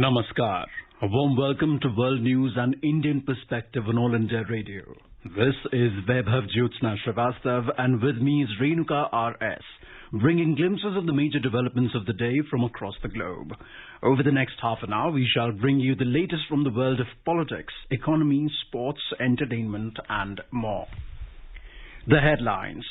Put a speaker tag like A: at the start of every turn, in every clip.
A: Namaskar. A warm welcome to World News and Indian Perspective on All India Radio. This is Vaibhav Jyotsna Srivastav and with me is Renuka R.S., bringing glimpses of the major developments of the day from across the globe. Over the next half an hour, we shall bring you the latest from the world of politics, economy, sports, entertainment and more. The headlines.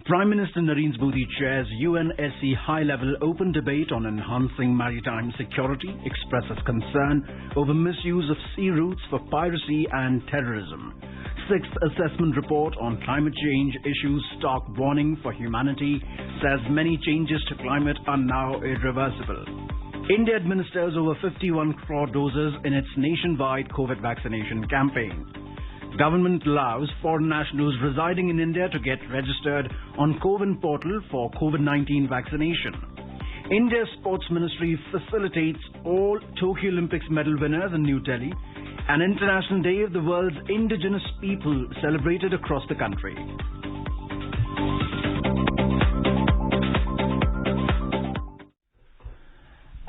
A: Prime Minister Narendra Modi chairs UNSC high-level open debate on enhancing maritime security, expresses concern over misuse of sea routes for piracy and terrorism. Sixth assessment report on climate change issues stark warning for humanity, says many changes to climate are now irreversible. India administers over 51 crore doses in its nationwide COVID vaccination campaign. Government allows foreign nationals residing in India to get registered on CoWIN portal for COVID-19 vaccination. India's Sports Ministry facilitates all Tokyo Olympics medal winners in New Delhi. An International Day of the World's Indigenous People celebrated across the country.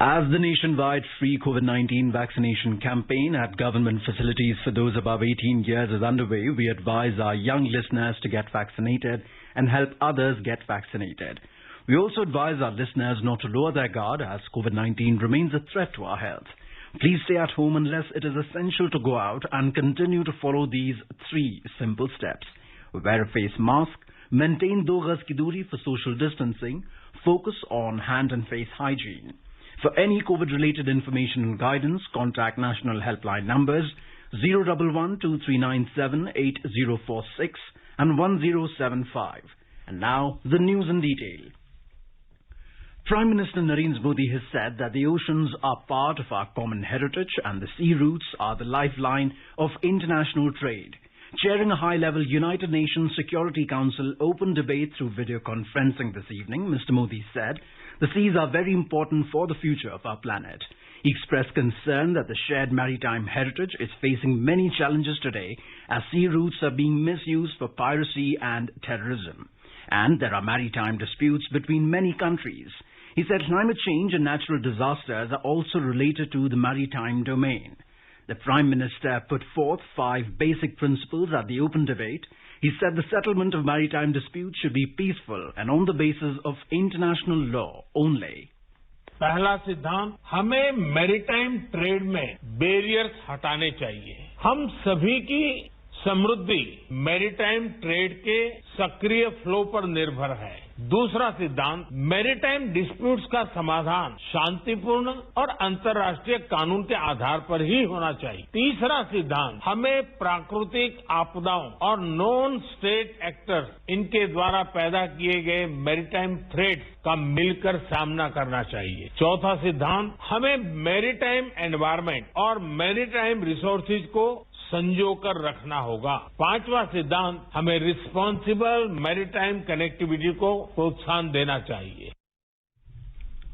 A: As the nationwide free COVID-19 vaccination campaign at government facilities for those above 18 years is underway, we advise our young listeners to get vaccinated and help others get vaccinated. We also advise our listeners not to lower their guard as COVID-19 remains a threat to our health. Please stay at home unless it is essential to go out and continue to follow these 3 simple steps. Wear a face mask, maintain 2 gaz ki duri for social distancing, focus on hand and face hygiene. For any COVID-related information and guidance, contact national helpline numbers 011-2397-8046 and 1075. And now, the news in detail. Prime Minister Narendra Modi has said that the oceans are part of our common heritage and the sea routes are the lifeline of international trade. Chairing a high-level United Nations Security Council open debate through video conferencing this evening, Mr. Modi said, the seas are very important for the future of our planet. He expressed concern that the shared maritime heritage is facing many challenges today as sea routes are being misused for piracy and terrorism. And there are maritime disputes between many countries. He said climate change and natural disasters are also related to the maritime domain. The Prime Minister put forth 5 basic principles at the open debate. He said the settlement of maritime disputes should be peaceful and on the basis of international law only.
B: पहला सिद्धांत, हमें maritime trade में barriers हटाने चाहिए। हम सभी की समृद्धि maritime trade के सक्रिय फ्लो पर निर्भर है। दूसरा सिद्धांत, मैरीटाइम डिस्प्यूट्स का समाधान शांतिपूर्ण और अंतर्राष्ट्रीय कानून के आधार पर ही होना चाहिए। तीसरा सिद्धांत, हमें प्राकृतिक आपदाओं और नॉन स्टेट एक्टर्स इनके द्वारा पैदा किए गए मैरीटाइम थ्रेट्स का मिलकर सामना करना चाहिए। चौथा सिद्धांत, हमें मैरीटाइम एनवायरमेंट और मैरीटाइम रिसोर्सेज को संजोकर रखना होगा। 5वां सिद्धांत, हमें रिस्पांसिबल मैरीटाइम कनेक्टिविटी को प्रोत्साहन देना चाहिए।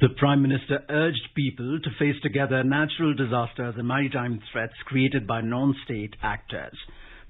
A: The Prime Minister urged people to face together natural disasters and maritime threats created by non-state actors.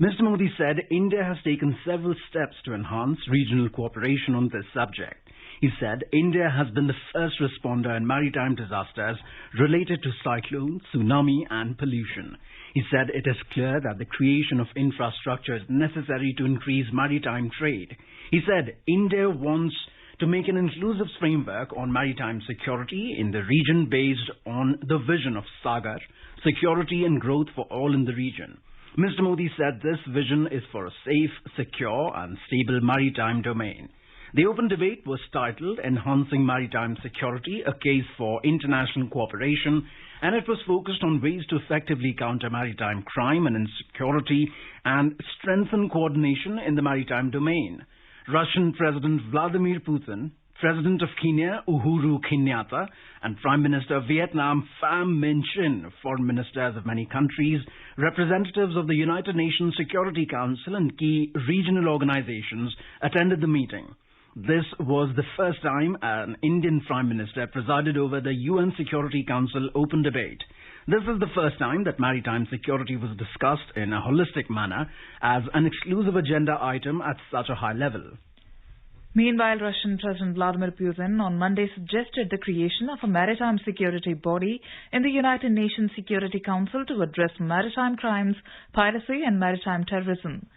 A: Mr. Modi said India has taken several steps to enhance regional cooperation on this subject. He said India has been the first responder in maritime disasters related to cyclone, tsunami and pollution. He said it is clear that the creation of infrastructure is necessary to increase maritime trade. He said India wants to make an inclusive framework on maritime security in the region based on the vision of Sagar, security and growth for all in the region. Mr. Modi said this vision is for a safe, secure and stable maritime domain. The open debate was titled Enhancing Maritime Security, a Case for International Cooperation, and it was focused on ways to effectively counter maritime crime and insecurity and strengthen coordination in the maritime domain. Russian President Vladimir Putin, President of Kenya Uhuru Kenyatta, and Prime Minister of Vietnam Pham Minh Chinh, foreign ministers of many countries, representatives of the United Nations Security Council and key regional organizations attended the meeting. This was the first time an Indian Prime Minister presided over the UN Security Council open debate. This is the first time that maritime security was discussed in a holistic manner as an exclusive agenda item at such a high level.
C: Meanwhile, Russian President Vladimir Putin on Monday suggested the creation of a maritime security body in the United Nations Security Council to address maritime crimes, piracy and maritime terrorism.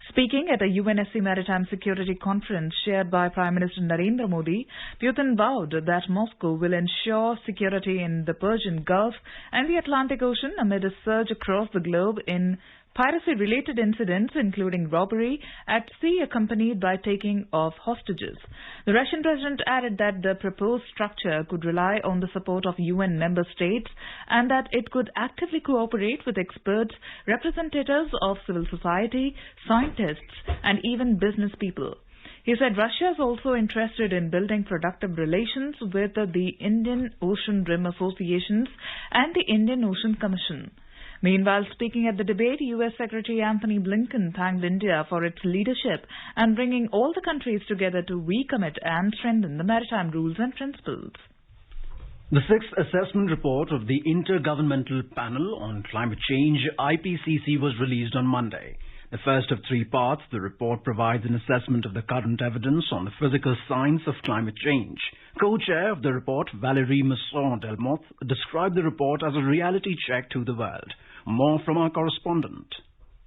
C: Speaking at a UNSC Maritime Security Conference chaired by Prime Minister Narendra Modi, Putin vowed that Moscow will ensure security in the Persian Gulf and the Atlantic Ocean amid a surge across the globe in piracy-related incidents, including robbery at sea accompanied by taking of hostages. The Russian president added that the proposed structure could rely on the support of UN member states and that it could actively cooperate with experts, representatives of civil society, scientists, and even business people. He said Russia is also interested in building productive relations with the Indian Ocean Rim Associations and the Indian Ocean Commission. Meanwhile, speaking at the debate, U.S. Secretary Anthony Blinken thanked India for its leadership and bringing all the countries together to recommit and strengthen the maritime rules and principles.
A: The sixth assessment report of the Intergovernmental Panel on Climate Change, Ipcc, was released on Monday. The first of three parts, the report provides an assessment of the current evidence on the physical science of climate change. Co-chair of the report, Valérie Masson-Delmotte, described the report as a reality check to the world. More from our correspondent.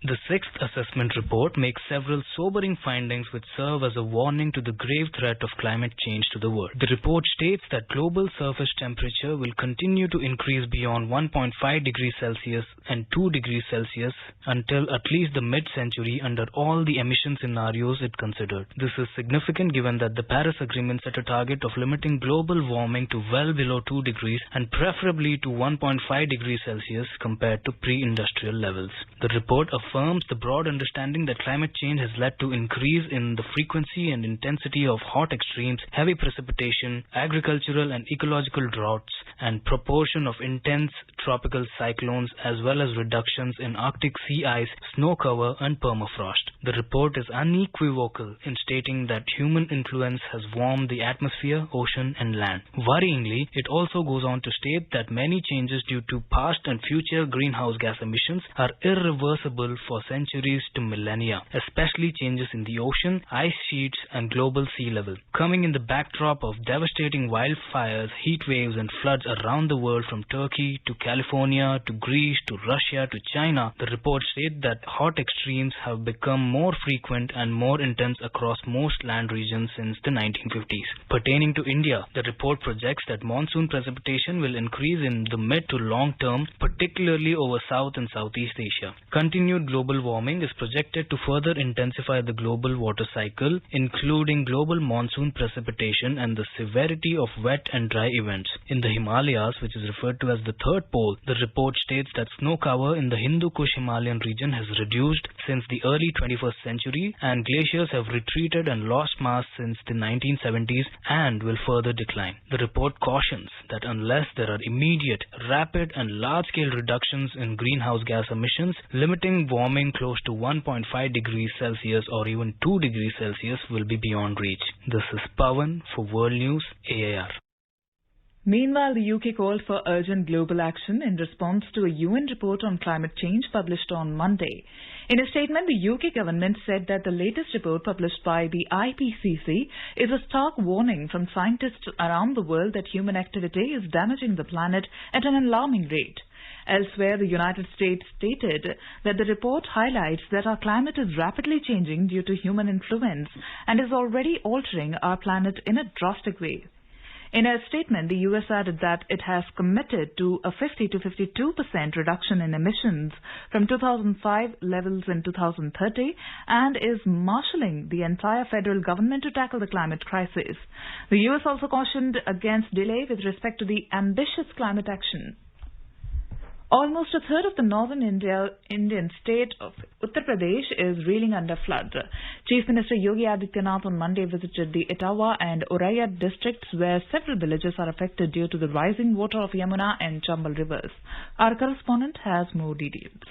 D: The sixth assessment report makes several sobering findings which serve as a warning to the grave threat of climate change to the world. The report states that global surface temperature will continue to increase beyond 1.5 degrees Celsius and 2 degrees Celsius until at least the mid-century under all the emission scenarios it considered. This is significant given that the Paris Agreement set a target of limiting global warming to well below 2 degrees and preferably to 1.5 degrees Celsius compared to pre-industrial levels. The report affirms the broad understanding that climate change has led to increase in the frequency and intensity of hot extremes, heavy precipitation, agricultural and ecological droughts, and proportion of intense tropical cyclones, as well as reductions in Arctic sea ice, snow cover and permafrost. The report is unequivocal in stating that human influence has warmed the atmosphere, ocean and land. Worryingly, it also goes on to state that many changes due to past and future greenhouse gas emissions are irreversible for centuries to millennia, especially changes in the ocean, ice sheets and global sea level. Coming in the backdrop of devastating wildfires, heat waves and floods around the world from Turkey to California to Greece to Russia to China, the report states that hot extremes have become more frequent and more intense across most land regions since the 1950s. Pertaining to India, the report projects that monsoon precipitation will increase in the mid to long term, particularly over South and Southeast Asia. Continued global warming is projected to further intensify the global water cycle, including global monsoon precipitation and the severity of wet and dry events. In the Himalayas, which is referred to as the third pole, the report states that snow cover in the Hindu Kush Himalayan region has reduced since the early 21st century and glaciers have retreated and lost mass since the 1970s and will further decline. The report cautions that unless there are immediate, rapid and large-scale reductions in greenhouse gas emissions, limiting warming close to 1.5 degrees Celsius or even 2 degrees Celsius will be beyond reach. This is Pawan for World News, AIR.
C: Meanwhile, the UK called for urgent global action in response to a UN report on climate change published on Monday. In a statement, the UK government said that the latest report published by the Ipcc is a stark warning from scientists around the world that human activity is damaging the planet at an alarming rate. Elsewhere, the United States stated that the report highlights that our climate is rapidly changing due to human influence and is already altering our planet in a drastic way. In a statement, the U.S. added that it has committed to a 50 to 52% reduction in emissions from 2005 levels in 2030 and is marshalling the entire federal government to tackle the climate crisis. The U.S. also cautioned against delay with respect to the ambitious climate action. Almost a third of the northern Indian state of Uttar Pradesh is reeling under flood. Chief Minister Yogi Adityanath on Monday visited the Etawah and Oraiya districts where several villages are affected due to the rising water of Yamuna and Chambal rivers. Our correspondent has more details.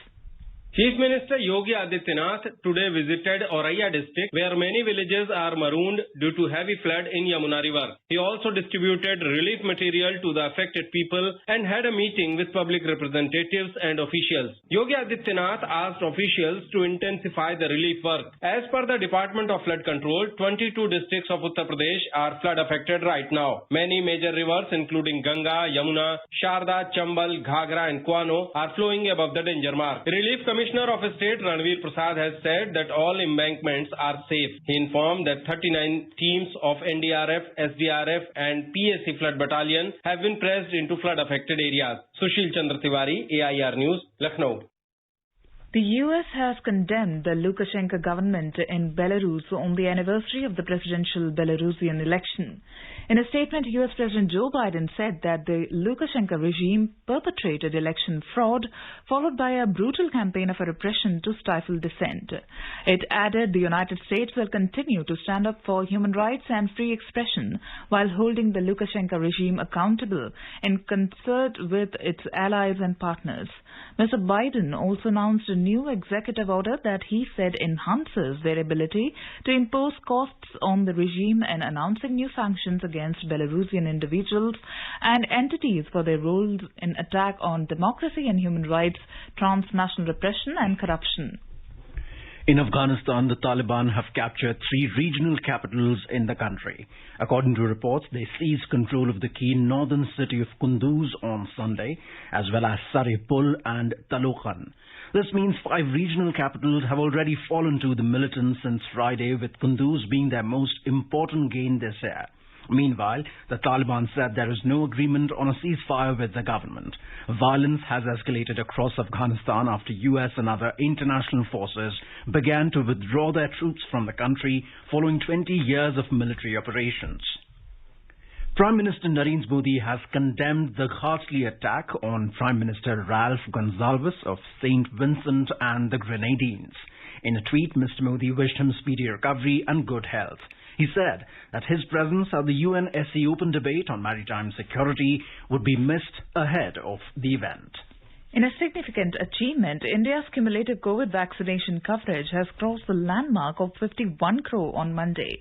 E: Chief Minister Yogi Adityanath today visited Auraiya district where many villages are marooned due to heavy flood in Yamuna river. He also distributed relief material to the affected people and had a meeting with public representatives and officials. Yogi Adityanath asked officials to intensify the relief work. As per the Department of Flood Control, 22 districts of Uttar Pradesh are flood affected right now. Many major rivers including Ganga, Yamuna, Sharda, Chambal, Ghagra and Kwano are flowing above the danger mark. The Relief Commissioner of State Ranveer Prasad has said that all embankments are safe. He informed that 39 teams of NDRF, SDRF and PSC Flood Battalion have been pressed into flood affected areas. Sushil Chandra Tiwari, AIR News, Lucknow.
C: The US has condemned the Lukashenko government in Belarus on the anniversary of the presidential Belarusian election. In a statement, US President Joe Biden said that the Lukashenko regime perpetrated election fraud, followed by a brutal campaign of repression to stifle dissent. It added the United States will continue to stand up for human rights and free expression while holding the Lukashenko regime accountable in concert with its allies and partners. Mr. Biden also announced a new executive order that he said enhances their ability to impose costs on the regime and announcing new sanctions against Belarusian individuals and entities for their roles in attack on democracy and human rights, transnational repression and corruption.
A: In Afghanistan, the Taliban have captured 3 regional capitals in the country. According to reports, they seized control of the key northern city of Kunduz on Sunday, as well as Saripul and Talokhan. This means 5 regional capitals have already fallen to the militants since Friday, with Kunduz being their most important gain this year. Meanwhile, the Taliban said there is no agreement on a ceasefire with the government. Violence has escalated across Afghanistan after US and other international forces began to withdraw their troops from the country following 20 years of military operations. Prime Minister Narendra Modi has condemned the ghastly attack on Prime Minister Ralph Gonsalves of St. Vincent and the Grenadines. In a tweet, Mr. Modi wished him speedy recovery and good health. He said that his presence at the UNSC Open Debate on Maritime Security would be missed ahead of the event.
C: In a significant achievement, India's cumulative COVID vaccination coverage has crossed the landmark of 51 crore on Monday.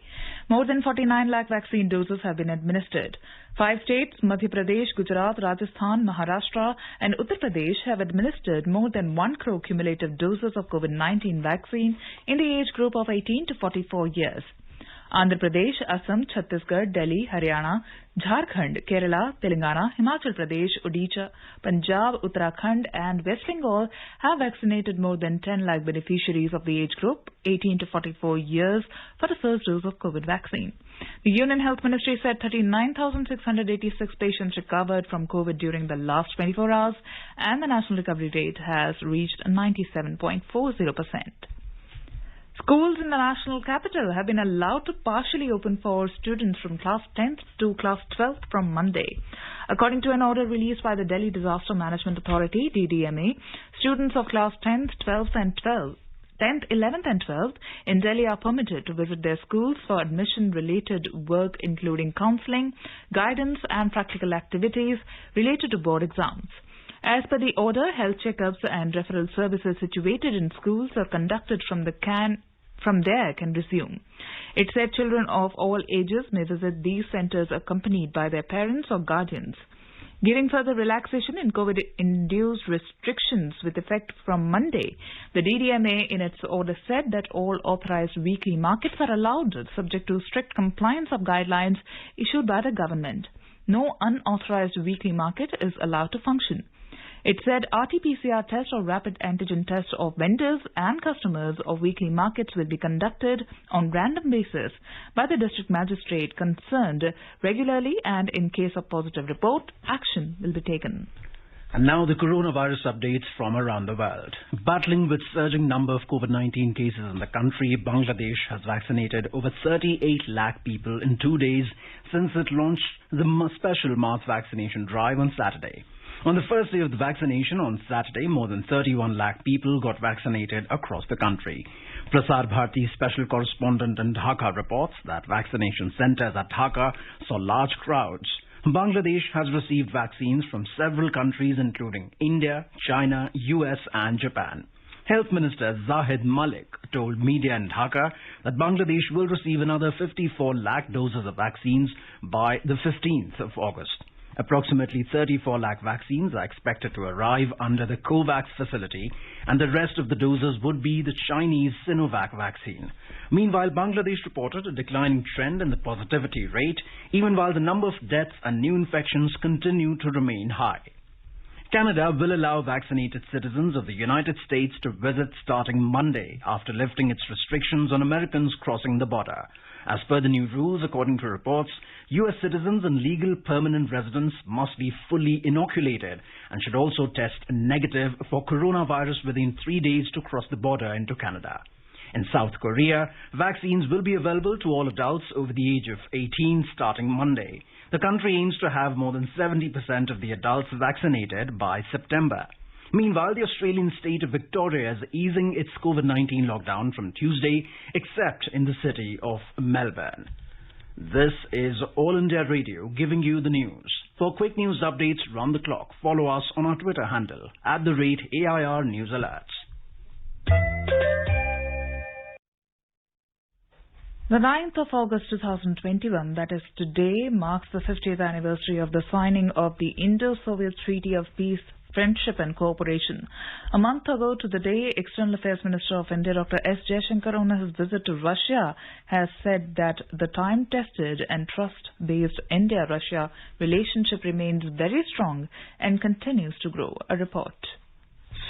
C: More than 49 lakh vaccine doses have been administered. 5 states, Madhya Pradesh, Gujarat, Rajasthan, Maharashtra and Uttar Pradesh have administered more than 1 crore cumulative doses of COVID-19 vaccine in the age group of 18 to 44 years. Andhra Pradesh, Assam, Chhattisgarh, Delhi, Haryana, Jharkhand, Kerala, Telangana, Himachal Pradesh, Odisha, Punjab, Uttarakhand and West Bengal have vaccinated more than 10 lakh beneficiaries of the age group 18 to 44 years for the first dose of COVID vaccine. The Union Health Ministry said 39,686 patients recovered from COVID during the last 24 hours and the national recovery rate has reached 97.40%. Schools in the national capital have been allowed to partially open for students from class 10th to class 12th from Monday. According to an order released by the Delhi Disaster Management Authority, DDMA, students of class 10th, 12th and 10th, 11th and 12th in Delhi are permitted to visit their schools for admission-related work including counselling, guidance and practical activities related to board exams. As per the order, health checkups and referral services situated in schools are conducted from there can resume. It said children of all ages may visit these centres accompanied by their parents or guardians. Giving further relaxation in COVID-induced restrictions with effect from Monday, the DDMA in its order said that all authorised weekly markets are allowed subject to strict compliance of guidelines issued by the government. No unauthorised weekly market is allowed to function. It said RT-PCR tests or rapid antigen tests of vendors and customers of weekly markets will be conducted on random basis by the district magistrate concerned regularly, and in case of positive report, action will be taken.
A: And now the coronavirus updates from around the world. Battling with surging number of COVID-19 cases in the country, Bangladesh has vaccinated over 38 lakh people in 2 days since it launched the special mass vaccination drive on Saturday. On the first day of the vaccination on Saturday, more than 31 lakh people got vaccinated across the country. Prasar Bharati's special correspondent in Dhaka reports that vaccination centres at Dhaka saw large crowds. Bangladesh has received vaccines from several countries including India, China, US and Japan. Health Minister Zahid Malik told media in Dhaka that Bangladesh will receive another 54 lakh doses of vaccines by the 15th of August. Approximately 34 lakh vaccines are expected to arrive under the COVAX facility, and the rest of the doses would be the Chinese Sinovac vaccine. Meanwhile, Bangladesh reported a declining trend in the positivity rate, even while the number of deaths and new infections continue to remain high. Canada will allow vaccinated citizens of the United States to visit starting Monday after lifting its restrictions on Americans crossing the border. As per the new rules, according to reports, U.S. citizens and legal permanent residents must be fully inoculated and should also test negative for coronavirus within 3 days to cross the border into Canada. In South Korea, vaccines will be available to all adults over the age of 18 starting Monday. The country aims to have more than 70% of the adults vaccinated by September. Meanwhile, the Australian state of Victoria is easing its COVID-19 lockdown from Tuesday, except in the city of Melbourne. This is All India Radio giving you the news. For quick news updates round the clock, follow us on our Twitter handle @AIR News Alerts.
C: The 9th of August 2021, that is today, marks the 50th anniversary of the signing of the Indo-Soviet Treaty of Peace, Friendship and Cooperation. A month ago to the day, External Affairs Minister of India Dr. S. Jaishankar on his visit to Russia has said that the time-tested and trust-based India-Russia relationship remains very strong and continues to grow. A report.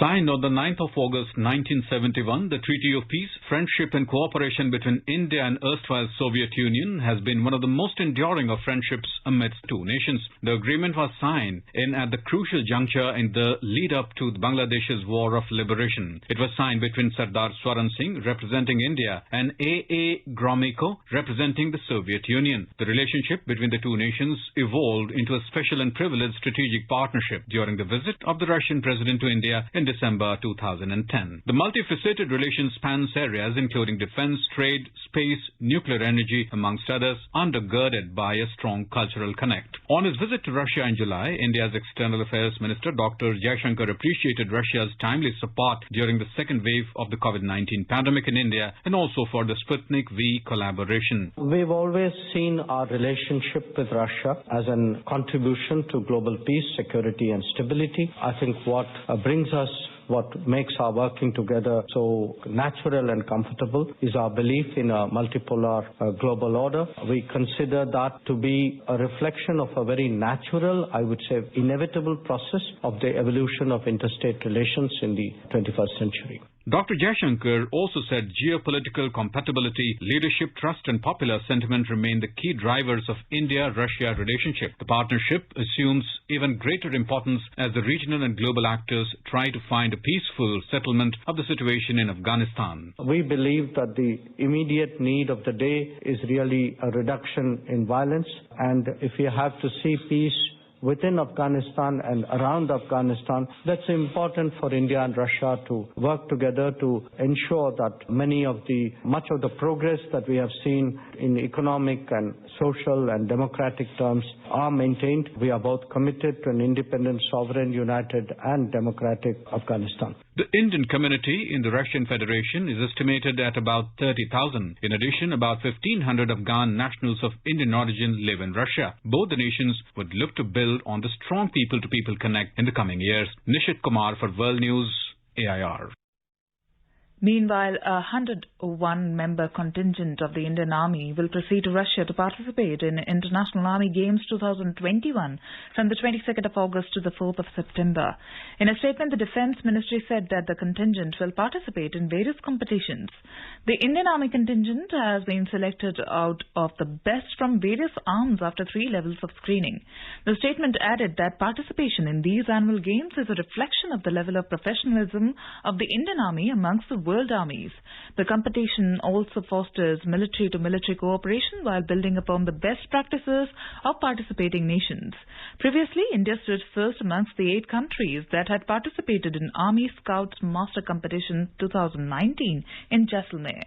F: Signed on the 9th of August 1971, the Treaty of Peace, Friendship and Cooperation between India and erstwhile Soviet Union has been one of the most enduring of friendships amidst two nations. The agreement was signed at the crucial juncture in the lead-up to Bangladesh's War of Liberation. It was signed between Sardar Swaran Singh, representing India, and A.A. Gromyko, representing the Soviet Union. The relationship between the two nations evolved into a special and privileged strategic partnership during the visit of the Russian President to India in December 2010. The multifaceted relation spans areas including defense, trade, space, nuclear energy, amongst others, undergirded by a strong cultural connect. On his visit to Russia in July, India's External Affairs Minister Dr. Jaishankar appreciated Russia's timely support during the second wave of the COVID-19 pandemic in India and also for the Sputnik V collaboration.
G: We've always seen our relationship with Russia as a contribution to global peace, security and stability. I think what brings us, what makes our working together so natural and comfortable is our belief in a multipolar global order. We consider that to be a reflection of a very natural, I would say inevitable process of the evolution of interstate relations in the 21st century.
F: Dr. Jaishankar also said geopolitical compatibility, leadership, trust and popular sentiment remain the key drivers of India-Russia relationship. The partnership assumes even greater importance as the regional and global actors try to find a peaceful settlement of the situation in Afghanistan.
G: We believe that the immediate need of the day is really a reduction in violence, and if we have to see peace within Afghanistan and around Afghanistan, that's important for India and Russia to work together to ensure that much of the progress that we have seen in economic and social and democratic terms are maintained. We are both committed to an independent, sovereign, united and democratic Afghanistan.
F: The Indian community in the Russian Federation is estimated at about 30,000. In addition, about 1,500 Afghan nationals of Indian origin live in Russia. Both the nations would look to build on the strong people-to-people connect in the coming years. Nishit Kumar for World News, AIR.
C: Meanwhile, a 101-member contingent of the Indian Army will proceed to Russia to participate in International Army Games 2021 from the 22nd of August to the 4th of September. In a statement, the Defence Ministry said that the contingent will participate in various competitions. The Indian Army contingent has been selected out of the best from various arms after 3 levels of screening. The statement added that participation in these annual games is a reflection of the level of professionalism of the Indian Army amongst the world armies. The competition also fosters military-to-military cooperation while building upon the best practices of participating nations. Previously, India stood first amongst the 8 countries that had participated in Army Scouts Master Competition 2019 in Jaisalmer.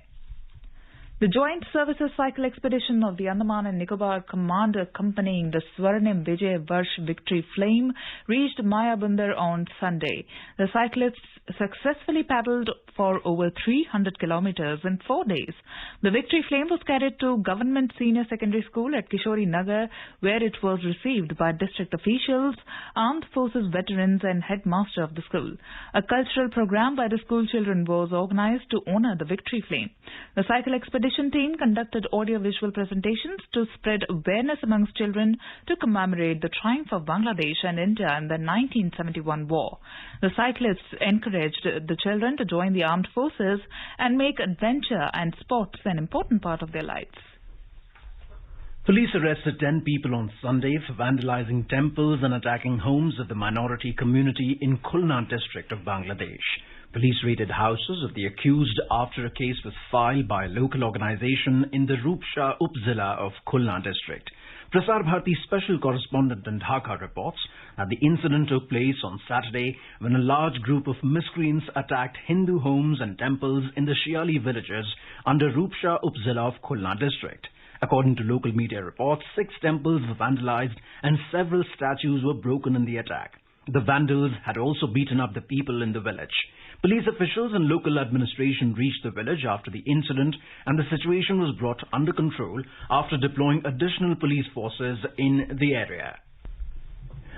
C: The Joint Services Cycle Expedition of the Andaman and Nicobar Commander accompanying the Swarnim Vijay Varsh Victory Flame reached Mayabandar on Sunday. The cyclists successfully paddled for over 300 kilometers in 4 days. The Victory Flame was carried to Government Senior Secondary School at Kishori Nagar, where it was received by district officials, armed forces veterans and headmaster of the school. A cultural program by the school children was organized to honor the Victory Flame. The cycle expedition team conducted audio-visual presentations to spread awareness amongst children to commemorate the triumph of Bangladesh and India in the 1971 war. The cyclists encouraged the children to join the armed forces and make adventure and sports an important part of their lives.
A: Police arrested 10 people on Sunday for vandalizing temples and attacking homes of the minority community in Khulna district of Bangladesh. Police raided houses of the accused after a case was filed by a local organization in the Rupsha Upzilla of Khulna district. Prasar Bharati special correspondent in Dhaka reports that the incident took place on Saturday when a large group of miscreants attacked Hindu homes and temples in the Shiali villages under Rupsha Upzilla of Khulna district. According to local media reports, 6 temples were vandalized and several statues were broken in the attack. The vandals had also beaten up the people in the village. Police officials and local administration reached the village after the incident, and the situation was brought under control after deploying additional police forces in the area.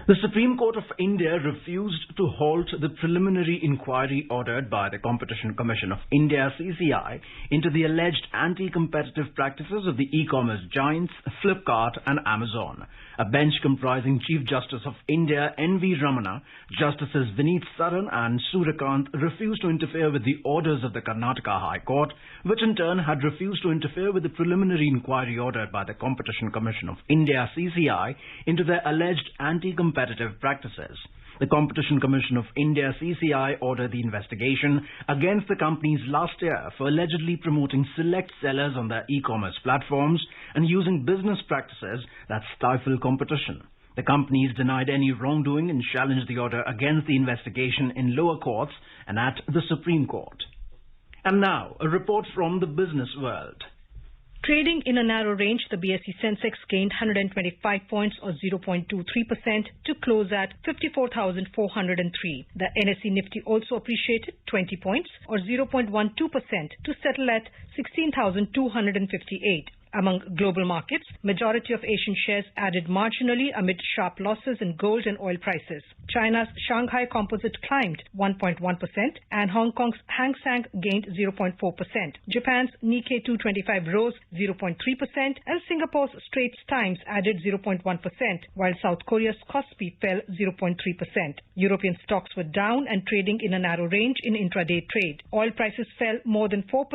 A: The Supreme Court of India refused to halt the preliminary inquiry ordered by the Competition Commission of India (CCI) into the alleged anti-competitive practices of the e-commerce giants Flipkart and Amazon. A bench comprising Chief Justice of India N.V. Ramana, Justices Vineet Saran and Suryakant refused to interfere with the orders of the Karnataka High Court, which in turn had refused to interfere with the preliminary inquiry ordered by the Competition Commission of India (CCI) into their alleged anti-competitive practices. The Competition Commission of India (CCI) ordered the investigation against the companies last year for allegedly promoting select sellers on their e-commerce platforms and using business practices that stifle competition. The companies denied any wrongdoing and challenged the order against the investigation in lower courts and at the Supreme Court. And now, a report from the business world.
H: Trading in a narrow range, the BSE Sensex gained 125 points or 0.23% to close at 54,403. The NSE Nifty also appreciated 20 points or 0.12% to settle at 16,258. Among global markets, majority of Asian shares added marginally amid sharp losses in gold and oil prices. China's Shanghai Composite climbed 1.1% and Hong Kong's Hang Seng gained 0.4%. Japan's Nikkei 225 rose 0.3% and Singapore's Straits Times added 0.1%, while South Korea's Kospi fell 0.3%. European stocks were down and trading in a narrow range in intraday trade. Oil prices fell more than 4%,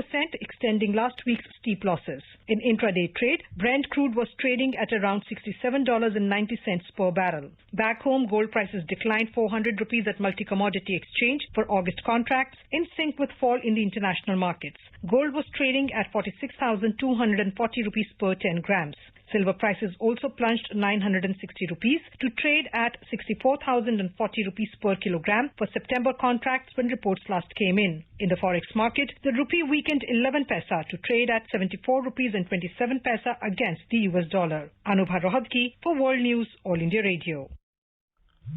H: extending last week's steep losses. In intraday trade, Brent crude was trading at around $67.90 per barrel. Back home, gold prices declined 400 rupees at multi-commodity exchange for August contracts, in sync with fall in the international markets. Gold was trading at 46,240 rupees per 10 grams. Silver prices also plunged 960 rupees to trade at 64,040 rupees per kilogram for September contracts when reports last came in. In the forex market, the rupee weakened 11 paisa to trade at 74 rupees and 27 paisa against the US dollar. Anubha Rohadki for World News, All India Radio.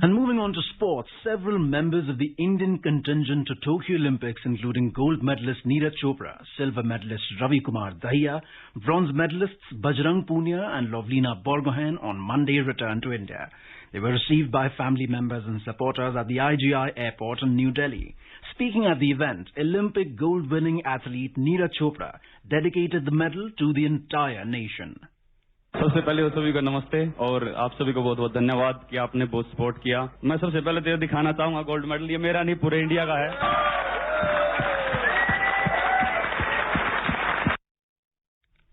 A: And moving on to sports, several members of the Indian contingent to Tokyo Olympics, including gold medalist Neeraj Chopra, silver medalist Ravi Kumar Dahiya, bronze medalists Bajrang Punia and Lovlina Borgohain on Monday returned to India. They were received by family members and supporters at the IGI airport in New Delhi. Speaking at the event, Olympic gold-winning athlete Neeraj Chopra dedicated the medal to the entire nation.
I: सबसे पहले तो सभी को नमस्ते और आप सभी को बहुत बहुत धन्यवाद कि आपने बहुत सपोर्ट किया। मैं सबसे पहले तो दिखाना चाहूंगा गोल्ड मेडल ये मेरा नहीं पूरे इंडिया का है।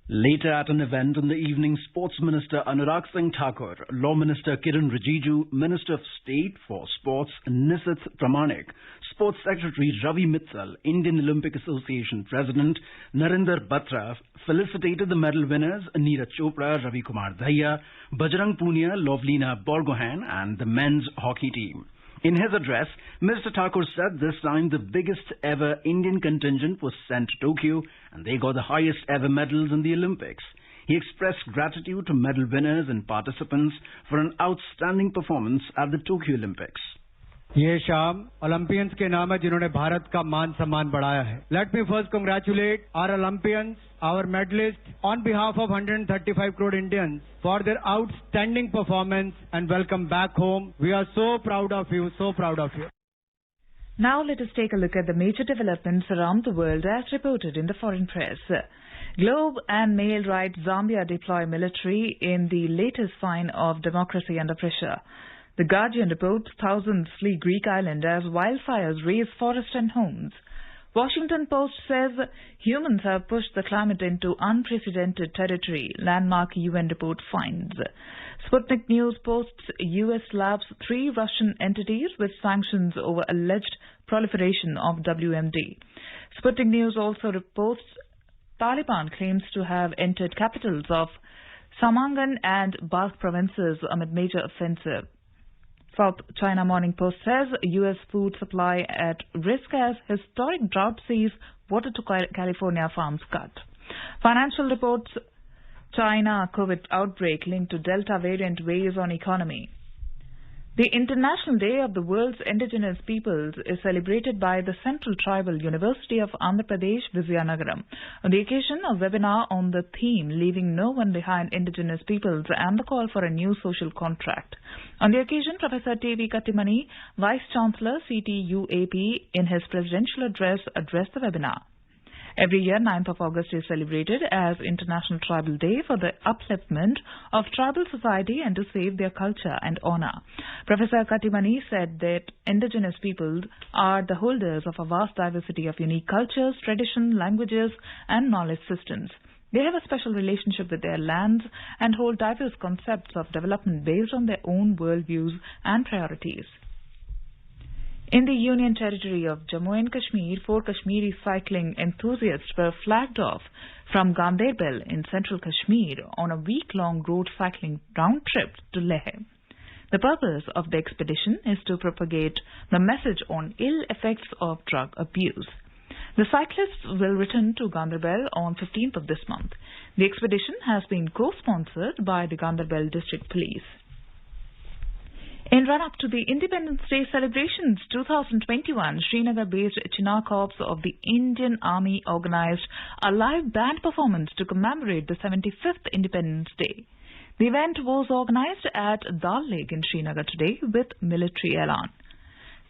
A: Later at an event in the evening, Sports Minister Anurag Singh Thakur, Law Minister Kiran Rijiju, Minister of State for Sports Nisith Pramanik, Sports Secretary Ravi Mittal, Indian Olympic Association President Narinder Batra felicitated the medal winners Neeraj Chopra, Ravi Kumar Dahiya, Bajrang Punia, Lovlina Borgohain and the men's hockey team. In his address, Mr. Thakur said this time the biggest ever Indian contingent was sent to Tokyo and they got the highest ever medals in the Olympics. He expressed gratitude to medal winners and participants for an outstanding performance at the Tokyo Olympics.
J: ये शाम Olympians के नाम है जिन्होंने भारत का मान सम्मान बढ़ाया है. Let me first congratulate our Olympians, our medalists, on behalf of 135 crore Indians for their outstanding performance and welcome back home. We are so proud of you, so proud of you.
C: Now let us take a look at the major developments around the world as reported in the foreign press. Globe and Mail write Zambia deploy military in the latest sign of democracy under pressure. The Guardian reports thousands flee Greek island as wildfires raze forest and homes. Washington Post says humans have pushed the climate into unprecedented territory, landmark UN report finds. Sputnik News posts US slabs 3 Russian entities with sanctions over alleged proliferation of WMD. Sputnik News also reports Taliban claims to have entered capitals of Samangan and Balkh provinces amid major offensive. South China Morning Post says U.S. food supply at risk as historic drought sees water to California farms cut. Financial reports China COVID outbreak linked to Delta variant weighs on economy. The International Day of the World's Indigenous Peoples is celebrated by the Central Tribal University of Andhra Pradesh, Vizianagaram. On the occasion, a webinar on the theme Leaving No One Behind Indigenous Peoples and the call for a new social contract. On the occasion, Professor T.V. Kattimani, Vice-Chancellor, CTUAP, in his presidential address addressed the webinar. Every year, 9th of August is celebrated as International Tribal Day for the upliftment of tribal society and to save their culture and honor. Professor Kattimani said that indigenous peoples are the holders of a vast diversity of unique cultures, traditions, languages, and knowledge systems. They have a special relationship with their lands and hold diverse concepts of development based on their own worldviews and priorities. In the Union Territory of Jammu and Kashmir, 4 Kashmiri cycling enthusiasts were flagged off from Ganderbal in central Kashmir on a week-long road cycling round trip to Leh. The purpose of the expedition is to propagate the message on ill effects of drug abuse. The cyclists will return to Ganderbal on 15th of this month. The expedition has been co-sponsored by the Ganderbal District Police. In run-up to the Independence Day celebrations 2021, Srinagar-based Chinar Corps of the Indian Army organised a live band performance to commemorate the 75th Independence Day. The event was organised at Dal Lake in Srinagar today with military elan.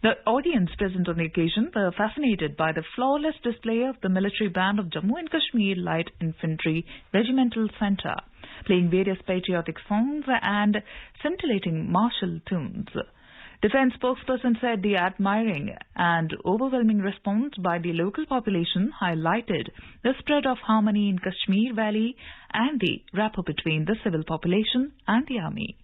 C: The audience present on the occasion were fascinated by the flawless display of the military band of Jammu and Kashmir Light Infantry Regimental Centre, playing various patriotic songs and scintillating martial tunes. Defence spokesperson said the admiring and overwhelming response by the local population highlighted the spread of harmony in Kashmir Valley and the rapport between the civil population and the army.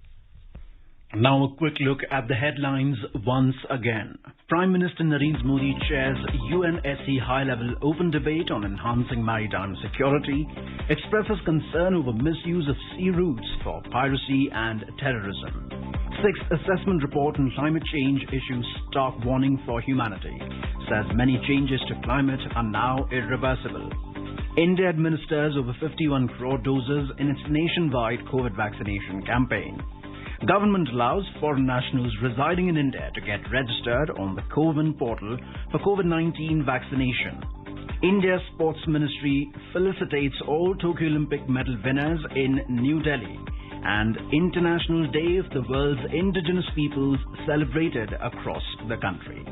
A: Now a quick look at the headlines once again. Prime Minister Narendra Modi chairs UNSC high-level open debate on enhancing maritime security, expresses concern over misuse of sea routes for piracy and terrorism. 6th Assessment Report on Climate Change issues stark warning for humanity, says many changes to climate are now irreversible. India administers over 51 crore doses in its nationwide COVID vaccination campaign. Government allows foreign nationals residing in India to get registered on the CoWIN portal for COVID-19 vaccination. India's Sports Ministry felicitates all Tokyo Olympic medal winners in New Delhi. And International Day of the World's Indigenous Peoples celebrated across the country.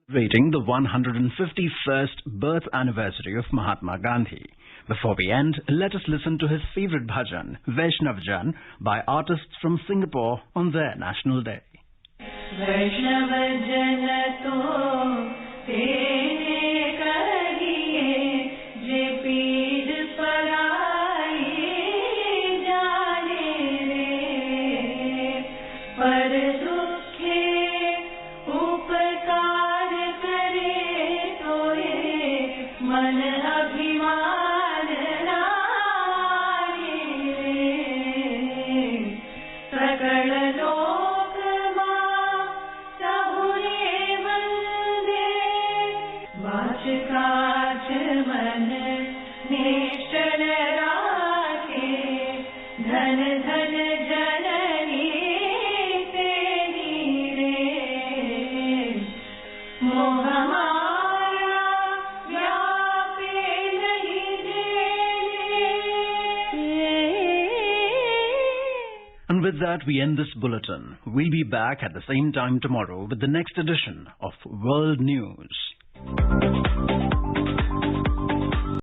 A: Celebrating the 151st birth anniversary of Mahatma Gandhi. Before we end, let us listen to his favorite bhajan, Vaishnav Jan, by artists from Singapore on their National Day. Vaishnav Jan to tene kahiye, je peer paraye jaane re, par dukhe upkar kare toye man abhiman. Sakala lok
K: धन धन जननी तेरी रे मोह माया व्यापे नहीं देने.
A: And with that, we end this bulletin. We'll be back at the same time tomorrow with the next edition of World News.